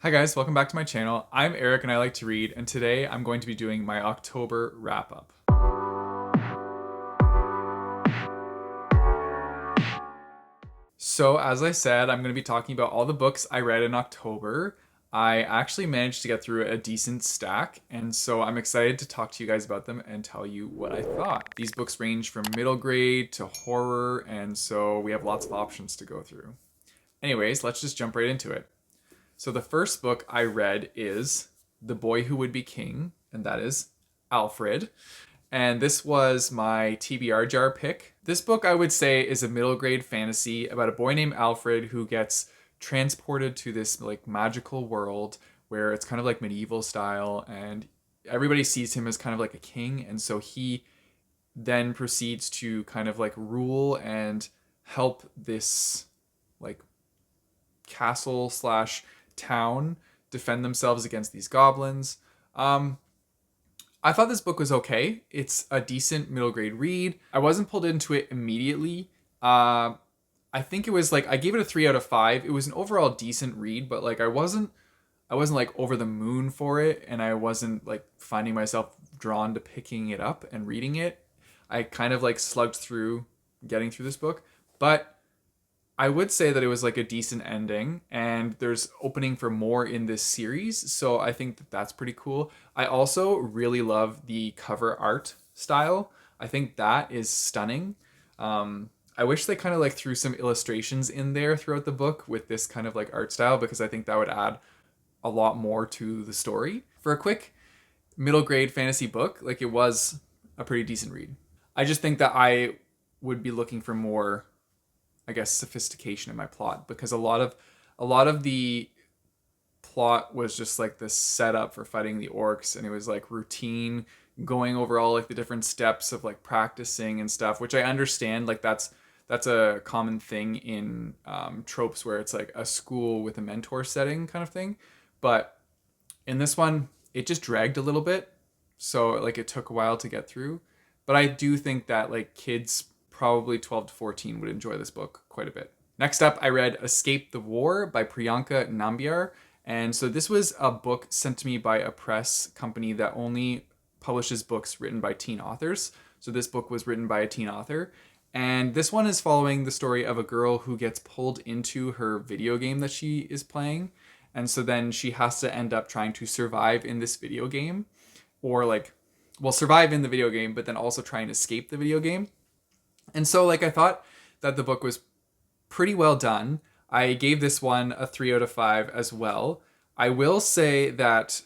Hi guys, welcome back to my channel. I'm Eric and I like to read, and today I'm going to be doing my October wrap up. So as I said, I'm going to be talking about all the books I read in October. I actually managed to get through a decent stack, and so I'm excited to talk to you guys about them and tell you what I thought. These books range from middle grade to horror, and so we have lots of options to go through. Anyways, let's just jump right into it. So the first book I read is The Boy Who Would Be King, and that is Alfred. And this was my TBR jar pick. This book, I would say, is a middle grade fantasy about a boy named Alfred who gets transported to this like magical world where it's kind of like medieval style, and everybody sees him as kind of like a king, and so he then proceeds to kind of like rule and help this like castle slash town defend themselves against these goblins. I thought this book was okay. It's a decent middle grade read. I wasn't pulled into it immediately. I think it was like I gave it a 3 out of 5. It was an overall decent read, but like I wasn't like over the moon for it, and I wasn't like finding myself drawn to picking it up and reading it. I kind of like slugged through getting through this book, but I would say that it was like a decent ending, and there's opening for more in this series, so I think that that's pretty cool. I also really love the cover art style. I think that is stunning. I wish they kind of like threw some illustrations in there throughout the book with this kind of like art style, because I think that would add a lot more to the story. For a quick middle grade fantasy book, like it was a pretty decent read. I just think that I would be looking for more, I guess, sophistication in my plot, because a lot of the plot was just like the setup for fighting the orcs, and it was like routine, going over all like the different steps of like practicing and stuff, which I understand, like that's a common thing in tropes where it's like a school with a mentor setting kind of thing. But in this one it just dragged a little bit, so like it took a while to get through. But I do think that like kids probably 12 to 14 would enjoy this book quite a bit. Next up, I read Escape the War by Priyanka Nambiar. And so this was a book sent to me by a press company that only publishes books written by teen authors. So this book was written by a teen author. And this one is following the story of a girl who gets pulled into her video game that she is playing. And so then she has to end up trying to survive in this video game, or like, well, survive in the video game, but then also try and escape the video game. And so like I thought that the book was pretty well done. I gave this one a 3 out of 5 as well. I will say that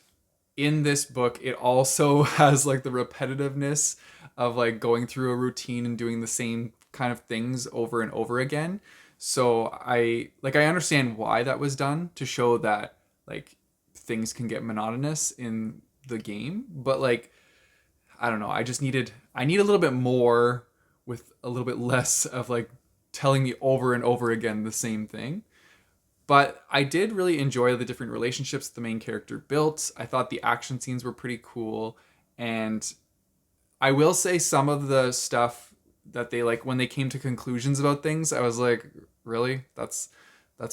in this book it also has like the repetitiveness of like going through a routine and doing the same kind of things over and over again. So I understand why that was done, to show that like things can get monotonous in the game, but like I don't know, I need a little bit more, with a little bit less of like telling me over and over again the same thing. But I did really enjoy the different relationships the main character built. I thought the action scenes were pretty cool. And I will say some of the stuff that they like, when they came to conclusions about things, I was like, really? That's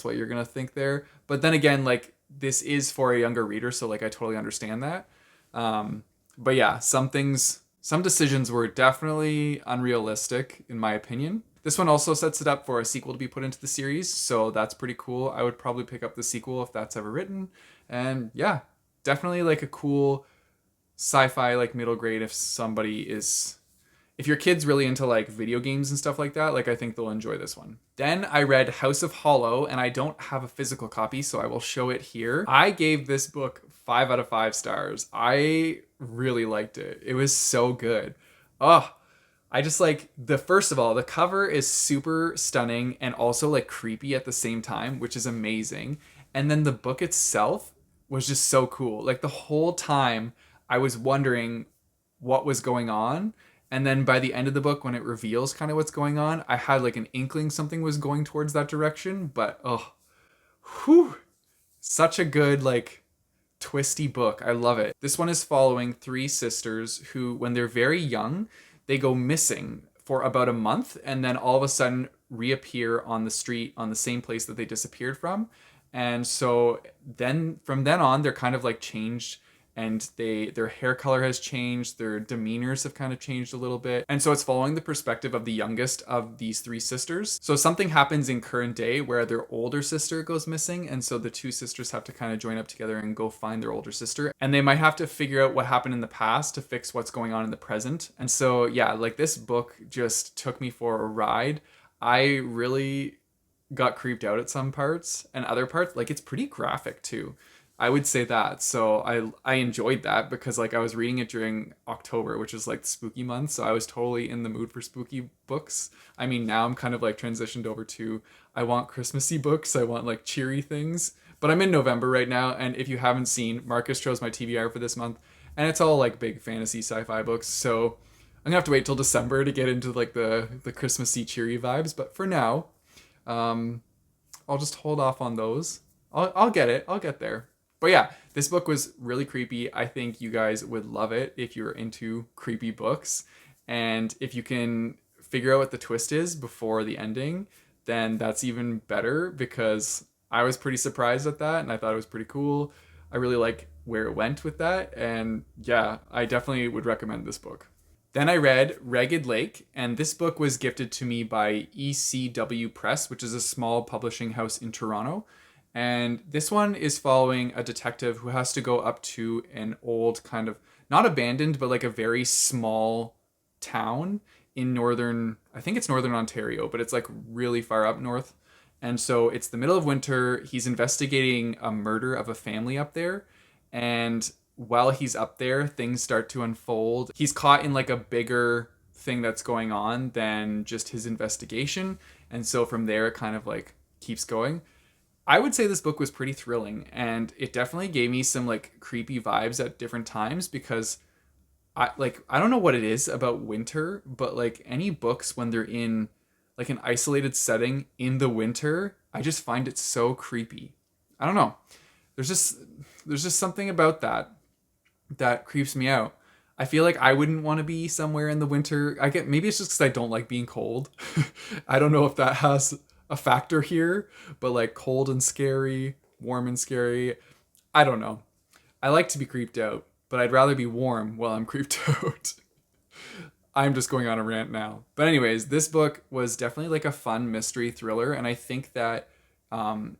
what you're gonna think there? But then again, like this is for a younger reader, so like I totally understand that. But yeah, some decisions were definitely unrealistic in my opinion. This one also sets it up for a sequel to be put into the series, so that's pretty cool. I would probably pick up the sequel if that's ever written. And yeah, definitely like a cool sci-fi like middle grade if your kid's really into like video games and stuff like that, like I think they'll enjoy this one. Then I read House of Hollow, and I don't have a physical copy, so I will show it here. I gave this book 5 out of 5 stars. I really liked it. It was so good. Oh, I just like first of all, the cover is super stunning and also like creepy at the same time, which is amazing. And then the book itself was just so cool. Like the whole time I was wondering what was going on. And then by the end of the book, when it reveals kind of what's going on, I had like an inkling something was going towards that direction. But oh, whew, such a good like twisty book. I love it. This one is following 3 sisters who, when they're very young, they go missing for about a month, and then all of a sudden reappear on the street on the same place that they disappeared from. And so then from then on, they're kind of like changed, and their hair color has changed, their demeanors have kind of changed a little bit. And so it's following the perspective of the youngest of these three sisters. So something happens in current day where their older sister goes missing, and so the two sisters have to kind of join up together and go find their older sister. And they might have to figure out what happened in the past to fix what's going on in the present. And so yeah, like this book just took me for a ride. I really got creeped out at some parts, and other parts like it's pretty graphic too. I would say that. So I enjoyed that because like I was reading it during October, which is like the spooky month, so I was totally in the mood for spooky books. I mean, now I'm kind of like transitioned over to I want Christmassy books, I want like cheery things. But I'm in November right now, and if you haven't seen, Marcus chose my TBR for this month, and it's all like big fantasy sci-fi books. So I'm gonna have to wait till December to get into like the Christmassy cheery vibes. But for now, um, I'll just hold off on those. I'll get it. I'll get there. But yeah, this book was really creepy. I think you guys would love it if you're into creepy books. And if you can figure out what the twist is before the ending, then that's even better because I was pretty surprised at that and I thought it was pretty cool. I really like where it went with that. And yeah, I definitely would recommend this book. Then I read Ragged Lake, and this book was gifted to me by ECW Press, which is a small publishing house in Toronto. And this one is following a detective who has to go up to an old kind of, not abandoned, but like a very small town in northern, I think it's northern Ontario, but it's like really far up north. And so it's the middle of winter. He's investigating a murder of a family up there. And while he's up there, things start to unfold. He's caught in like a bigger thing that's going on than just his investigation. And so from there, it kind of like keeps going. I would say this book was pretty thrilling, and it definitely gave me some like creepy vibes at different times because I don't know what it is about winter, but like any books when they're in like an isolated setting in the winter, I just find it so creepy. I don't know. There's just there's just something about that creeps me out. I feel like I wouldn't want to be somewhere in the winter. I get maybe it's just because I don't like being cold. I don't know if that has a factor here, but like cold and scary, warm and scary. I don't know. I like to be creeped out, but I'd rather be warm while I'm creeped out. I'm just going on a rant now. But anyways, this book was definitely like a fun mystery thriller, and I think that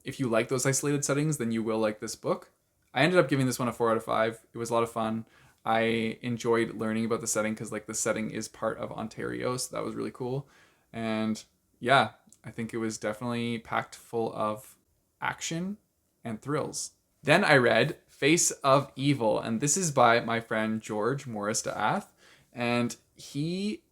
if you like those isolated settings, then you will like this book. I ended up giving this one a 4 out of 5. It was a lot of fun. I enjoyed learning about the setting because like the setting is part of Ontario, so that was really cool. And yeah, I think it was definitely packed full of action and thrills. Then I read Face of Evil, and this is by my friend George Morris Ath, and he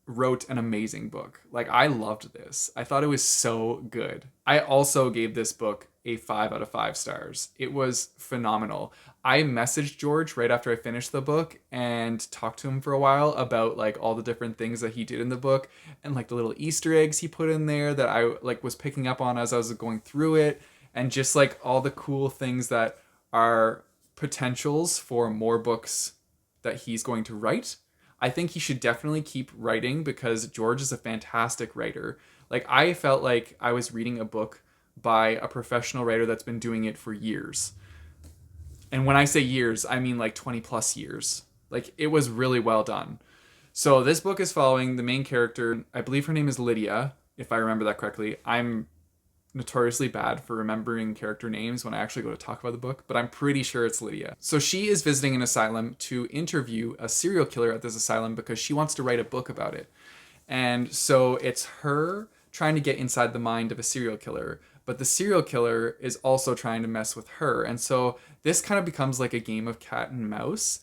wrote an amazing book. Like, I loved this. I thought it was so good. I also gave this book a 5 out of 5 stars. It was phenomenal. I messaged George right after I finished the book and talked to him for a while about like all the different things that he did in the book and like the little Easter eggs he put in there that I like was picking up on as I was going through it, and just like all the cool things that are potentials for more books that he's going to write. I think he should definitely keep writing because George is a fantastic writer. Like, I felt like I was reading a book by a professional writer that's been doing it for years. And when I say years, I mean like 20 plus years. Like, it was really well done. So this book is following the main character. I believe her name is Lydia, if I remember that correctly. I'm notoriously bad for remembering character names when I actually go to talk about the book, but I'm pretty sure it's Lydia. So she is visiting an asylum to interview a serial killer at this asylum because she wants to write a book about it. And so it's her trying to get inside the mind of a serial killer, but the serial killer is also trying to mess with her. And so this kind of becomes like a game of cat and mouse.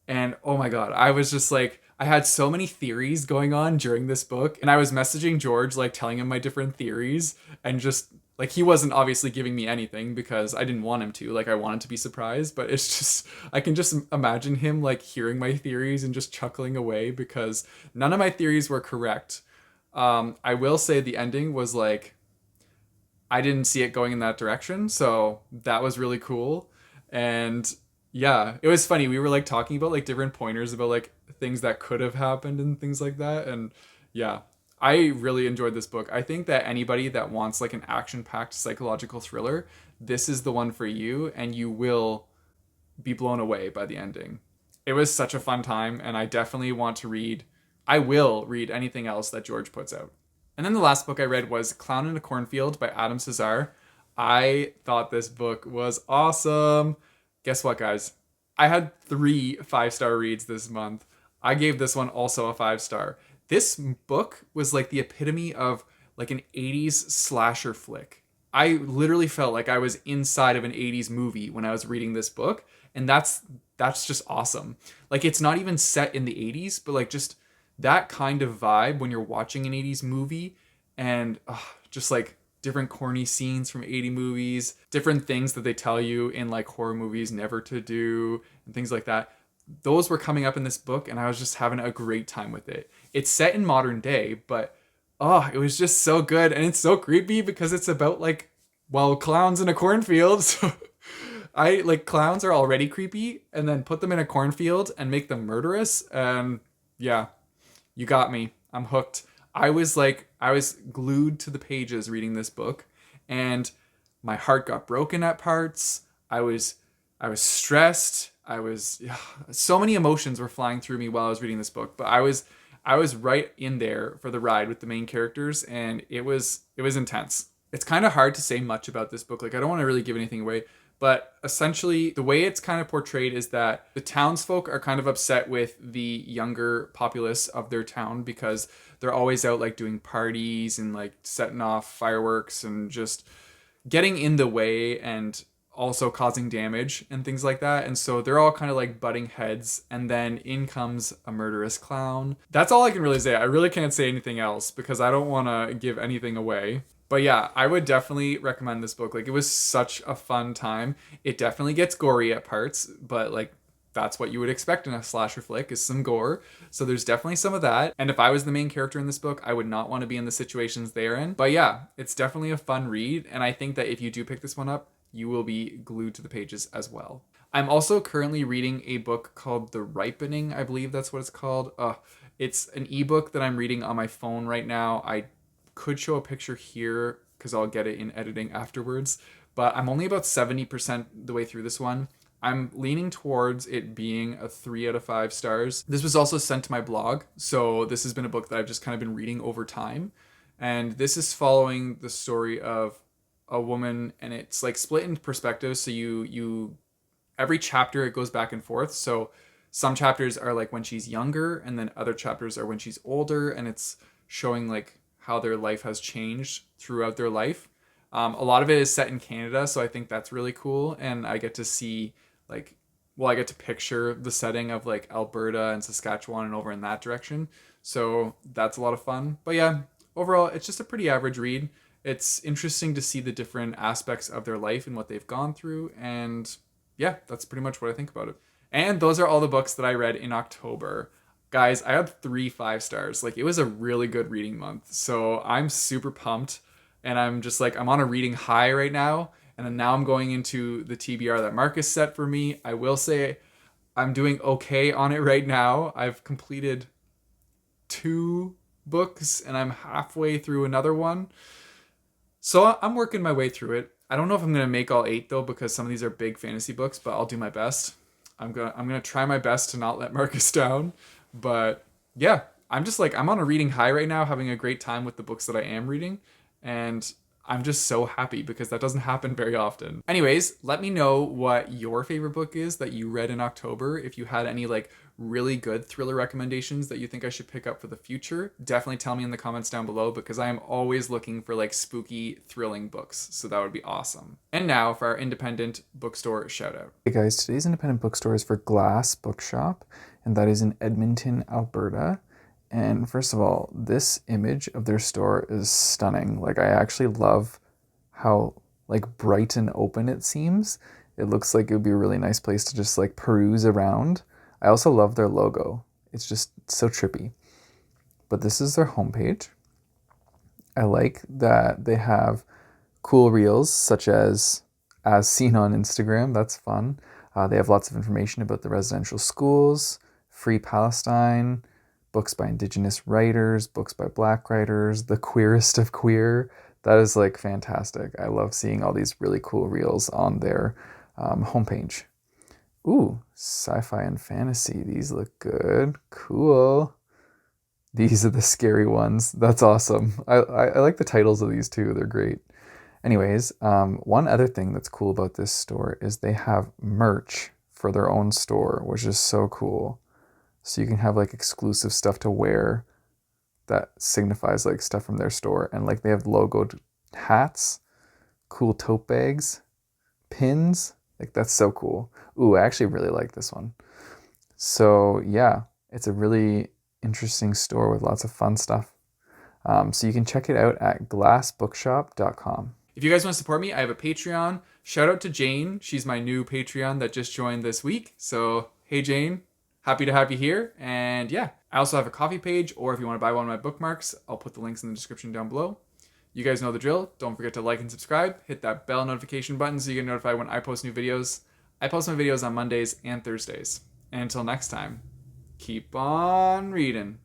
And oh my God, I was just like, I had so many theories going on during this book, and I was messaging George, like telling him my different theories, and just like he wasn't obviously giving me anything because I didn't want him to. Like, I wanted to be surprised, but it's just, I can just imagine him like hearing my theories and just chuckling away because none of my theories were correct. I will say the ending was like, I didn't see it going in that direction, so that was really cool. And yeah, it was funny. We were like talking about like different pointers about like things that could have happened and things like that. And yeah, I really enjoyed this book. I think that anybody that wants like an action-packed psychological thriller, this is the one for you, and you will be blown away by the ending. It was such a fun time, and I definitely want to read. I will read anything else that George puts out. And then the last book I read was Clown in a Cornfield by Adam Cesar. I thought this book was awesome. Guess what, guys? I had 3 5-star reads this month. I gave this one also a 5-star. This book was like the epitome of like an 80s slasher flick. I literally felt like I was inside of an 80s movie when I was reading this book, and that's just awesome. Like it's not even set in the 80s, but like just that kind of vibe when you're watching an 80s movie, and just like different corny scenes from 80 movies, different things that they tell you in like horror movies never to do and things like that. Those were coming up in this book, and I was just having a great time with it. It's set in modern day, but it was just so good, and it's so creepy because it's about like, well, clowns in a cornfield. So I like clowns are already creepy, and then put them in a cornfield and make them murderous. And yeah, you got me. I'm hooked. I was glued to the pages reading this book, and my heart got broken at parts. I was stressed. So many emotions were flying through me while I was reading this book, but I was right in there for the ride with the main characters, and it was intense. It's kind of hard to say much about this book. Like I don't want to really give anything away, but essentially the way it's kind of portrayed is that the townsfolk are kind of upset with the younger populace of their town because they're always out like doing parties and like setting off fireworks and just getting in the way and also causing damage and things like that. And so they're all kind of like butting heads, and then in comes a murderous clown. That's all I can really say. I really can't say anything else because I don't want to give anything away. But yeah, I would definitely recommend this book. Like it was such a fun time. It definitely gets gory at parts, but like that's what you would expect in a slasher flick is some gore. So there's definitely some of that. And if I was the main character in this book, I would not want to be in the situations they're in. But yeah, it's definitely a fun read. And I think that if you do pick this one up, you will be glued to the pages as well. I'm also currently reading a book called The Ripening. I believe that's what it's called. It's an ebook that I'm reading on my phone right now. I could show a picture here because I'll get it in editing afterwards. But I'm only about 70% the way through this one. I'm leaning towards it being a 3 out of 5 stars. This was also sent to my blog. So this has been a book that I've just kind of been reading over time. And this is following the story of a woman, and it's like split in perspectives. So you every chapter it goes back and forth. So some chapters are like when she's younger, and then other chapters are when she's older, and it's showing like how their life has changed throughout their life. A lot of it is set in Canada, so I think that's really cool, and I get to see like, well, I get to picture the setting of like Alberta and Saskatchewan and over in that direction. So that's a lot of fun. But yeah, overall, it's just a pretty average read. It's interesting to see the different aspects of their life and what they've gone through. And yeah, that's pretty much what I think about it. And those are all the books that I read in October. Guys, I had 3 5-stars. Like it was a really good reading month. So I'm super pumped. And I'm just like, I'm on a reading high right now. And then now I'm going into the TBR that Marcus set for me. I will say I'm doing okay on it right now. I've completed 2 books and I'm halfway through another one. So I'm working my way through it. I don't know if I'm going to make all 8 though, because some of these are big fantasy books, but I'll do my best. I'm going to try my best to not let Marcus down. But yeah, I'm just like, I'm on a reading high right now, having a great time with the books that I am reading. And I'm just so happy because that doesn't happen very often. Anyways, let me know what your favorite book is that you read in October. If you had any like really good thriller recommendations that you think I should pick up for the future, definitely tell me in the comments down below because I am always looking for like spooky, thrilling books. So that would be awesome. And now for our independent bookstore shout out. Hey guys, today's independent bookstore is for Glass Bookshop, and that is in Edmonton, Alberta. And first of all, this image of their store is stunning. Like I actually love how like bright and open it seems. It looks like it would be a really nice place to just like peruse around. I also love their logo. It's just so trippy. But this is their homepage. I like that they have cool reels such as seen on Instagram. That's fun. They have lots of information about the residential schools, Free Palestine, books by Indigenous writers, books by Black writers, the queerest of queer. That is like fantastic. I love seeing all these really cool reels on their homepage. Ooh, sci-fi and fantasy. These look good. Cool. These are the scary ones. That's awesome. I like the titles of these too. They're great. Anyways, one other thing that's cool about this store is they have merch for their own store, which is so cool. So you can have like exclusive stuff to wear that signifies like stuff from their store. And like they have logoed hats, cool tote bags, pins. Like that's so cool. Ooh, I actually really like this one. So yeah, it's a really interesting store with lots of fun stuff. So you can check it out at glassbookshop.com. If you guys want to support me, I have a Patreon. Shout out to Jane. She's my new Patreon that just joined this week. So, hey Jane, happy to have you here. And yeah, I also have a coffee page, or if you want to buy one of my bookmarks, I'll put the links in the description down below. You guys know the drill. Don't forget to like and subscribe. Hit that bell notification button so you get notified when I post new videos. I post my videos on Mondays and Thursdays. And until next time, keep on reading.